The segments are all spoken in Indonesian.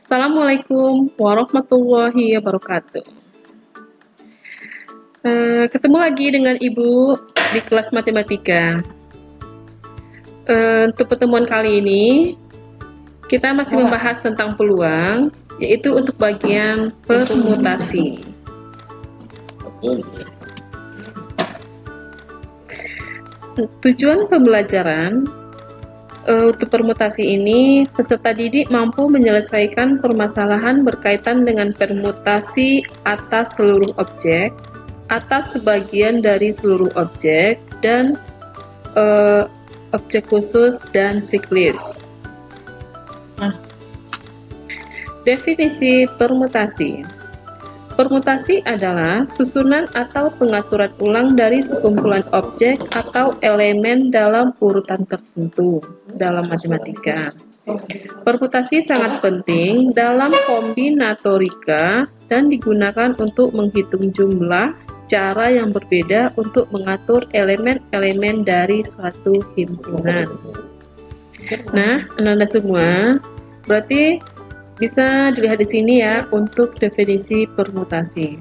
Assalamualaikum warahmatullahi wabarakatuh. Ketemu lagi dengan Ibu di kelas matematika. Untuk pertemuan kali ini, kita masih membahas tentang peluang, yaitu untuk bagian permutasi. Tujuan pembelajaran untuk permutasi ini, peserta didik mampu menyelesaikan permasalahan berkaitan dengan permutasi atas seluruh objek, atas sebagian dari seluruh objek, dan objek khusus dan siklis. Definisi permutasi. Permutasi adalah susunan atau pengaturan ulang dari sekumpulan objek atau elemen dalam urutan tertentu dalam matematika. Permutasi sangat penting dalam kombinatorika dan digunakan untuk menghitung jumlah, cara yang berbeda untuk mengatur elemen-elemen dari suatu himpunan. Nah, Anda semua, berarti bisa dilihat di sini ya untuk definisi permutasi.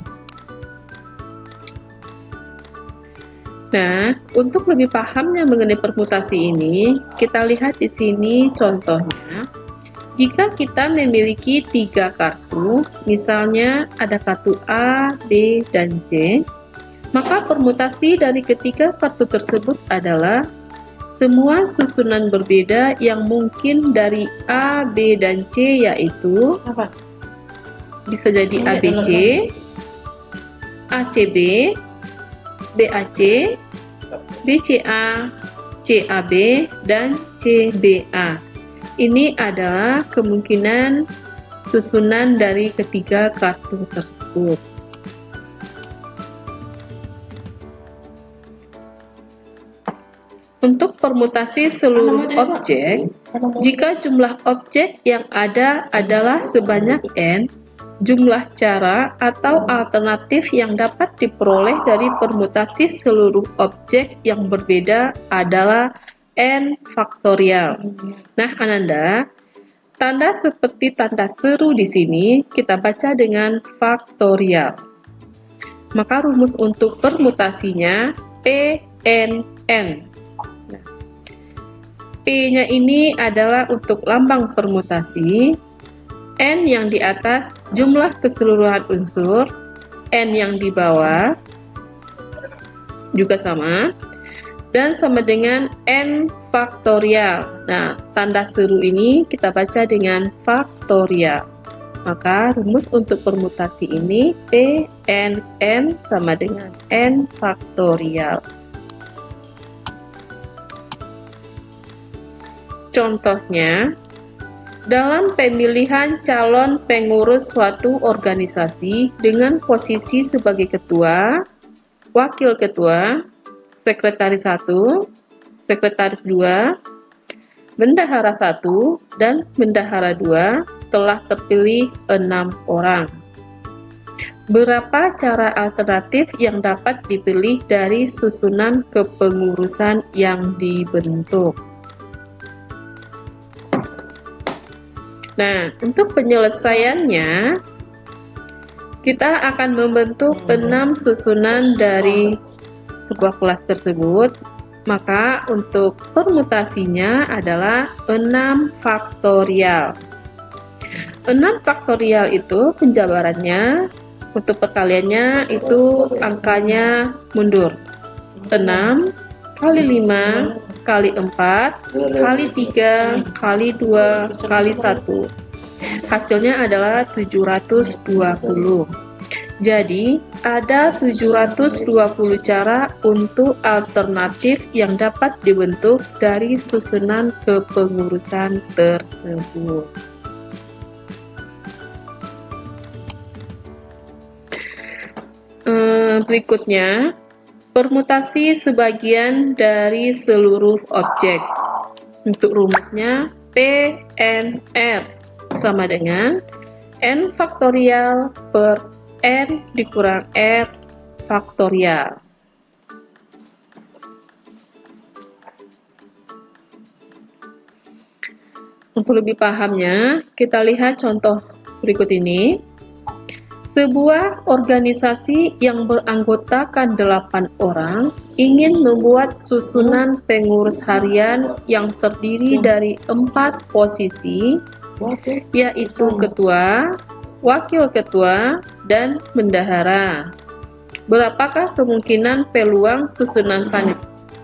Nah, untuk lebih pahamnya mengenai permutasi ini, kita lihat di sini contohnya. Jika kita memiliki 3 kartu, misalnya ada kartu A, B, dan C, maka permutasi dari ketiga kartu tersebut adalah semua susunan berbeda yang mungkin dari A, B, dan C, yaitu bisa jadi ABC, ACB, BAC, BCA, CAB, dan CBA. Ini adalah kemungkinan susunan dari ketiga kartu tersebut. Untuk permutasi seluruh objek, jika jumlah objek yang ada adalah sebanyak n, jumlah cara atau alternatif yang dapat diperoleh dari permutasi seluruh objek yang berbeda adalah n faktorial. Nah, Ananda, tanda seperti tanda seru di sini kita baca dengan faktorial. Maka rumus untuk permutasinya PNN. P-nya ini adalah untuk lambang permutasi, N yang di atas jumlah keseluruhan unsur, N yang di bawah juga sama, dan sama dengan N faktorial. Nah, tanda seru ini kita baca dengan faktorial. Maka rumus untuk permutasi ini PNN sama dengan N faktorial. Contohnya, dalam pemilihan calon pengurus suatu organisasi dengan posisi sebagai ketua, wakil ketua, sekretaris 1, sekretaris 2, bendahara 1, dan bendahara 2 telah terpilih 6 orang. Berapa cara alternatif yang dapat dipilih dari susunan kepengurusan yang dibentuk? Nah, untuk penyelesaiannya, kita akan membentuk 6 susunan dari sebuah kelas tersebut. Maka untuk permutasinya adalah 6 faktorial. 6 faktorial itu penjabarannya, untuk perkaliannya itu angkanya mundur. 6 kali 5 kali 4 kali 3 kali 2 kali 1. Hasilnya adalah 720. Jadi ada 720 cara untuk alternatif yang dapat dibentuk dari susunan kepengurusan tersebut. Berikutnya, permutasi sebagian dari seluruh objek. Untuk rumusnya PNR sama dengan N faktorial per N dikurang R faktorial. Untuk lebih pahamnya, kita lihat contoh berikut ini. Sebuah organisasi yang beranggotakan 8 orang ingin membuat susunan pengurus harian yang terdiri dari 4 posisi, yaitu ketua, wakil ketua, dan bendahara. Berapakah kemungkinan peluang susunan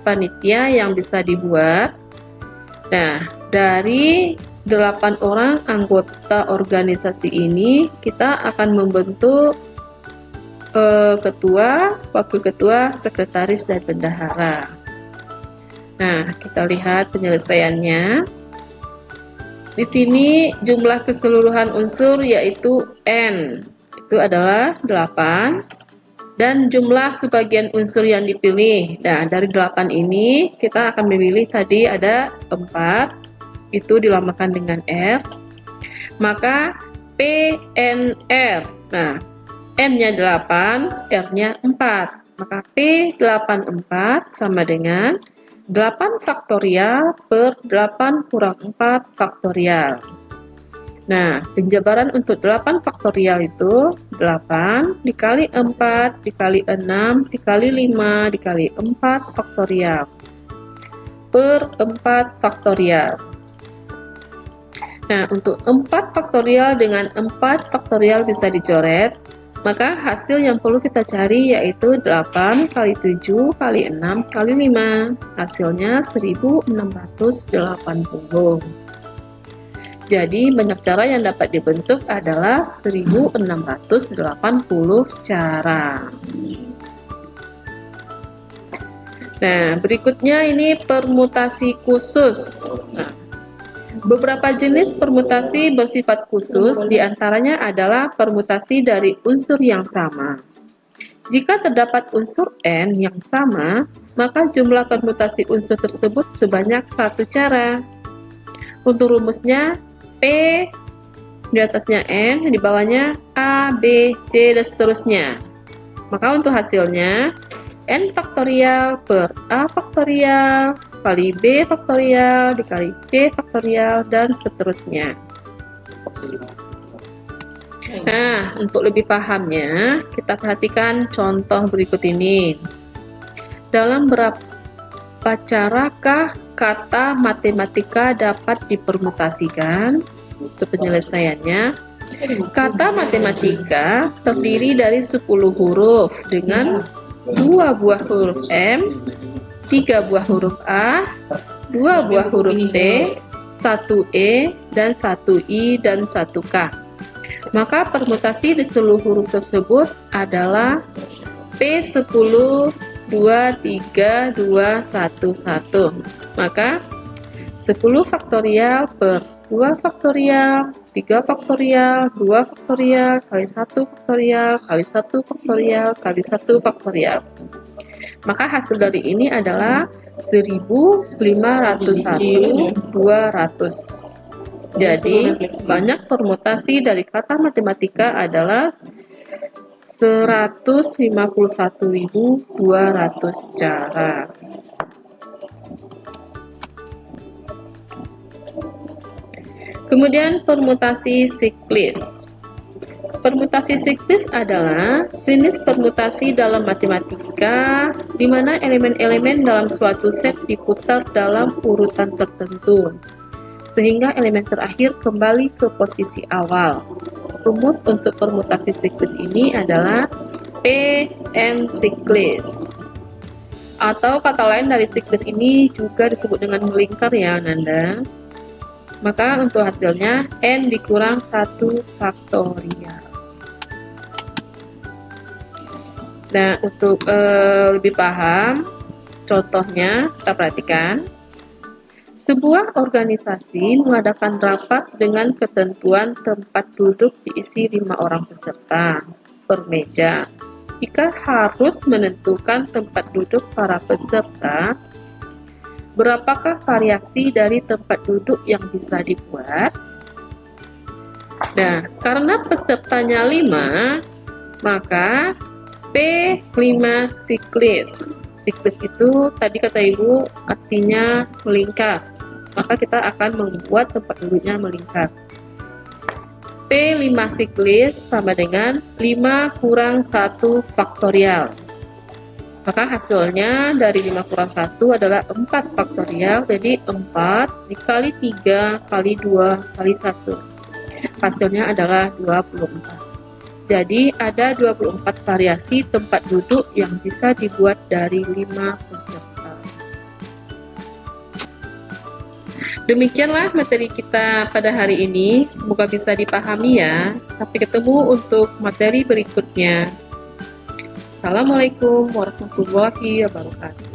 panitia yang bisa dibuat? Nah, dari 8 orang anggota organisasi ini, kita akan membentuk ketua, wakil ketua, sekretaris, dan bendahara. Nah, kita lihat penyelesaiannya. Di sini jumlah keseluruhan unsur yaitu N, itu adalah 8, dan jumlah sebagian unsur yang dipilih. Nah, dari 8 ini kita akan memilih tadi ada 4, itu dilambangkan dengan R, maka PNR. Nah, N-nya 8, R-nya 4, maka P84 sama dengan 8 faktorial per 8 kurang 4 faktorial. Nah, penjabaran untuk 8 faktorial itu 8 dikali 4 dikali 6 dikali 5 dikali 4 faktorial per 4 faktorial. Nah, untuk 4 faktorial dengan 4 faktorial bisa dicoret, maka hasil yang perlu kita cari yaitu 8 kali 7 kali 6 kali 5. Hasilnya 1680. Jadi, banyak cara yang dapat dibentuk adalah 1680 cara. Nah, berikutnya ini permutasi khusus. Nah, beberapa jenis permutasi bersifat khusus, diantaranya adalah permutasi dari unsur yang sama. Jika terdapat unsur N yang sama, maka jumlah permutasi unsur tersebut sebanyak 1 cara. Untuk rumusnya, P di atasnya N, di bawahnya A, B, C, dan seterusnya. Maka untuk hasilnya, N faktorial per A faktorial kali B faktorial dikali C faktorial dan seterusnya. Nah, untuk lebih pahamnya, kita perhatikan contoh berikut ini. Dalam berapa carakah kata matematika dapat dipermutasikan? Untuk penyelesaiannya, kata matematika terdiri dari 10 huruf dengan 2 buah huruf M, 3 buah huruf A, 2 buah huruf T, 1 E, dan 1 I, dan 1 K. Maka permutasi di seluruh huruf tersebut adalah P10, 2, 3, 2, 1, 1. Maka 10 faktorial per 2 faktorial, 3 faktorial, 2 faktorial, kali 1 faktorial, kali 1 faktorial, kali 1 faktorial. Maka hasil dari ini adalah 1501/200. Jadi, banyak permutasi dari kata matematika adalah 151.200 cara. Kemudian permutasi siklis. Permutasi siklis adalah jenis permutasi dalam matematika di mana elemen-elemen dalam suatu set diputar dalam urutan tertentu, sehingga elemen terakhir kembali ke posisi awal. Rumus untuk permutasi siklis ini adalah Pn siklis. Atau kata lain dari siklis ini juga disebut dengan melingkar ya Nanda. Maka untuk hasilnya N dikurang 1 faktorial. Nah, untuk lebih paham, contohnya kita perhatikan. Sebuah organisasi mengadakan rapat dengan ketentuan tempat duduk diisi 5 orang peserta per meja. Jika harus menentukan tempat duduk para peserta, berapakah variasi dari tempat duduk yang bisa dibuat? Nah, karena pesertanya 5, maka P5 siklis. Siklis itu tadi kata Ibu artinya melingkar. maka kita akan membuat tempat duduknya melingkar. P5 siklis sama dengan 5 kurang 1 faktorial. Maka hasilnya dari 5 kurang 1 adalah 4 faktorial, jadi 4 dikali 3 kali 2 kali 1. Hasilnya adalah 24. Jadi ada 24 variasi tempat duduk yang bisa dibuat dari 5 peserta. Demikianlah materi kita pada hari ini, semoga bisa dipahami ya. Sampai ketemu untuk materi berikutnya. Assalamualaikum warahmatullahi wabarakatuh.